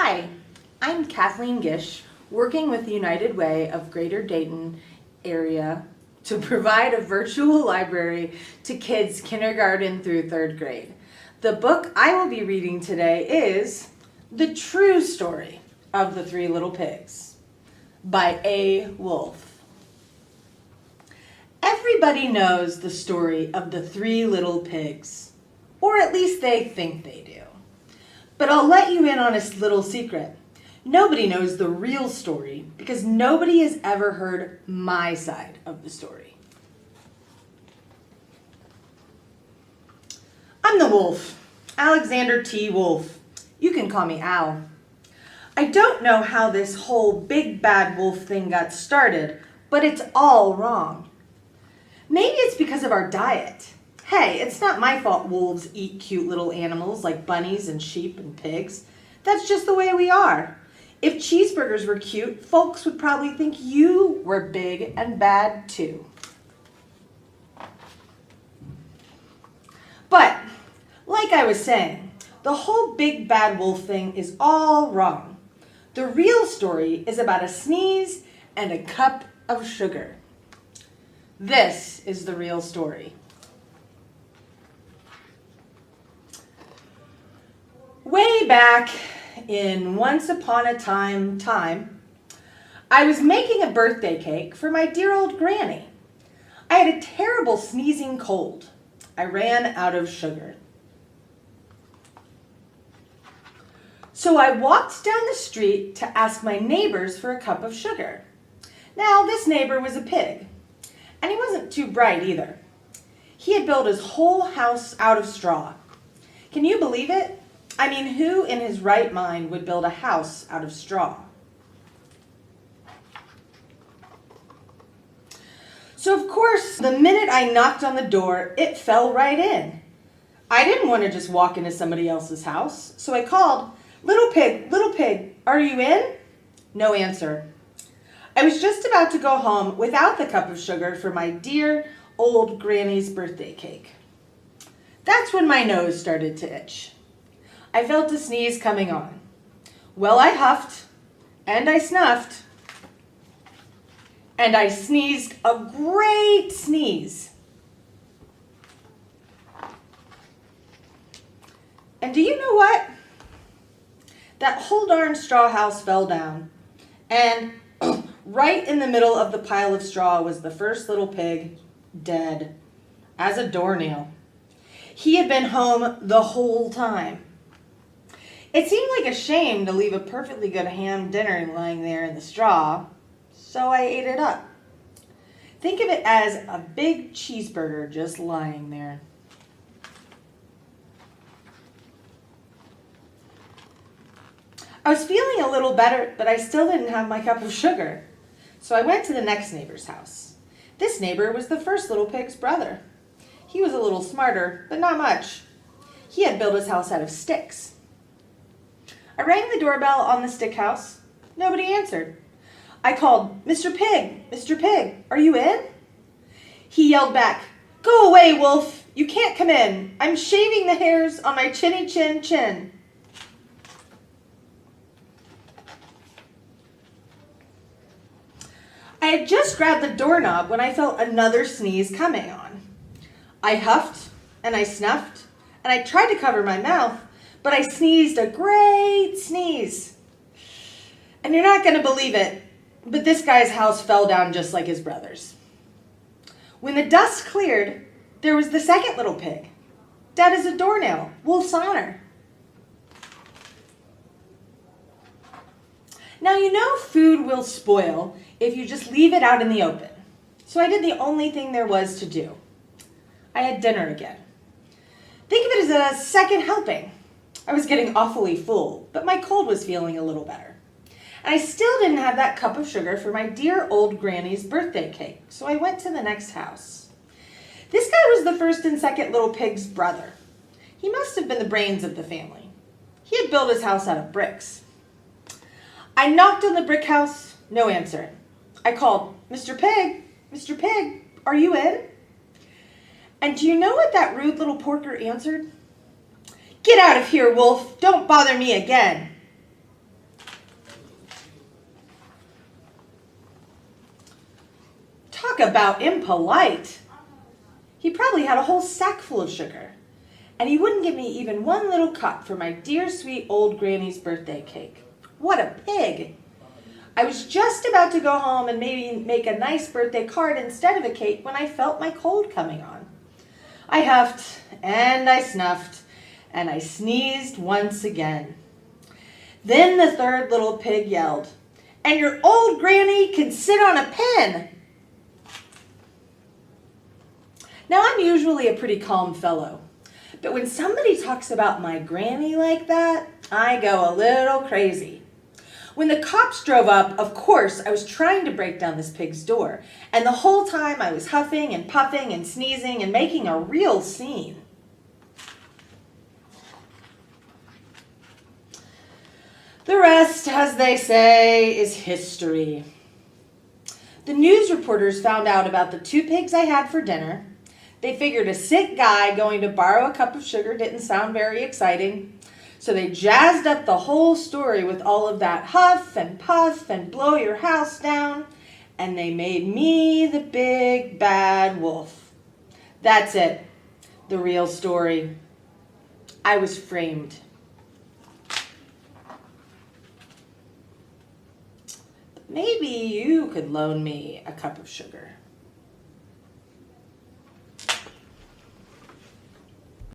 Hi, I'm Kathleen Gish, working with the United Way of Greater Dayton area to provide a virtual library to kids kindergarten through third grade. The book I will be reading today is The True Story of the Three Little Pigs by A. Wolfe. Everybody knows the story of the three little pigs, or at least they think they do. But I'll let you in on a little secret. Nobody knows the real story because nobody has ever heard my side of the story. I'm the wolf, Alexander T. Wolfe. You can call me Al. I don't know how this whole big bad wolf thing got started, but it's all wrong. Maybe it's because of our diet. Hey, it's not my fault wolves eat cute little animals like bunnies and sheep and pigs. That's just the way we are. If cheeseburgers were cute, folks would probably think you were big and bad too. But, like I was saying, the whole big bad wolf thing is all wrong. The real story is about a sneeze and a cup of sugar. This is the real story. Way back in once upon a time, I was making a birthday cake for my dear old granny. I had a terrible sneezing cold. I ran out of sugar. So I walked down the street to ask my neighbors for a cup of sugar. Now, this neighbor was a pig, and he wasn't too bright either. He had built his whole house out of straw. Can you believe it? I mean, who in his right mind would build a house out of straw? So, of course, the minute I knocked on the door, it fell right in. I didn't want to just walk into somebody else's house, so I called, little pig, are you in?" No answer. I was just about to go home without the cup of sugar for my dear old granny's birthday cake. That's when my nose started to itch. I felt a sneeze coming on. Well, I huffed, and I snuffed, and I sneezed a great sneeze. And do you know what? That whole darn straw house fell down, and right in the middle of the pile of straw was the first little pig, dead, as a doornail. He had been home the whole time. It seemed like a shame to leave a perfectly good ham dinner lying there in the straw, so I ate it up. Think of it as a big cheeseburger just lying there. I was feeling a little better, but I still didn't have my cup of sugar. So I went to the next neighbor's house. This neighbor was the first little pig's brother. He was a little smarter, but not much. He had built his house out of sticks. I rang the doorbell on the stick house. Nobody answered. I called, Mr. Pig, are you in?" He yelled back, "Go away, Wolf. You can't come in. I'm shaving the hairs on my chinny chin. I had just grabbed the doorknob when I felt another sneeze coming on. I huffed and I snuffed and I tried to cover my mouth, but I sneezed a great sneeze. And you're not going to believe it, but this guy's house fell down just like his brother's. When the dust cleared, there was the second little pig, dead as a doornail, Wolf's honor. Now, you know food will spoil if you just leave it out in the open. So I did the only thing there was to do. I had dinner again. Think of it as a second helping. I was getting awfully full, but my cold was feeling a little better. And I still didn't have that cup of sugar for my dear old granny's birthday cake, so I went to the next house. This guy was the first and second little pig's brother. He must have been the brains of the family. He had built his house out of bricks. I knocked on the brick house, no answer. I called, Mr. Pig, are you in?" And do you know what that rude little porker answered? "Get out of here, Wolf. Don't bother me again." Talk about impolite. He probably had a whole sack full of sugar, and he wouldn't give me even one little cup for my dear sweet old granny's birthday cake. What a pig! I was just about to go home and maybe make a nice birthday card instead of a cake when I felt my cold coming on. I huffed, and I snuffed, and I sneezed once again. Then the third little pig yelled, "And your old granny can sit on a pen!" Now, I'm usually a pretty calm fellow, but when somebody talks about my granny like that, I go a little crazy. When the cops drove up, of course, I was trying to break down this pig's door, and the whole time I was huffing and puffing and sneezing and making a real scene. The rest, as they say, is history. The news reporters found out about the 2 pigs I had for dinner. They figured a sick guy going to borrow a cup of sugar didn't sound very exciting. So they jazzed up the whole story with all of that huff and puff and blow your house down, and they made me the big bad wolf. That's it, the real story. I was framed. Maybe you could loan me a cup of sugar.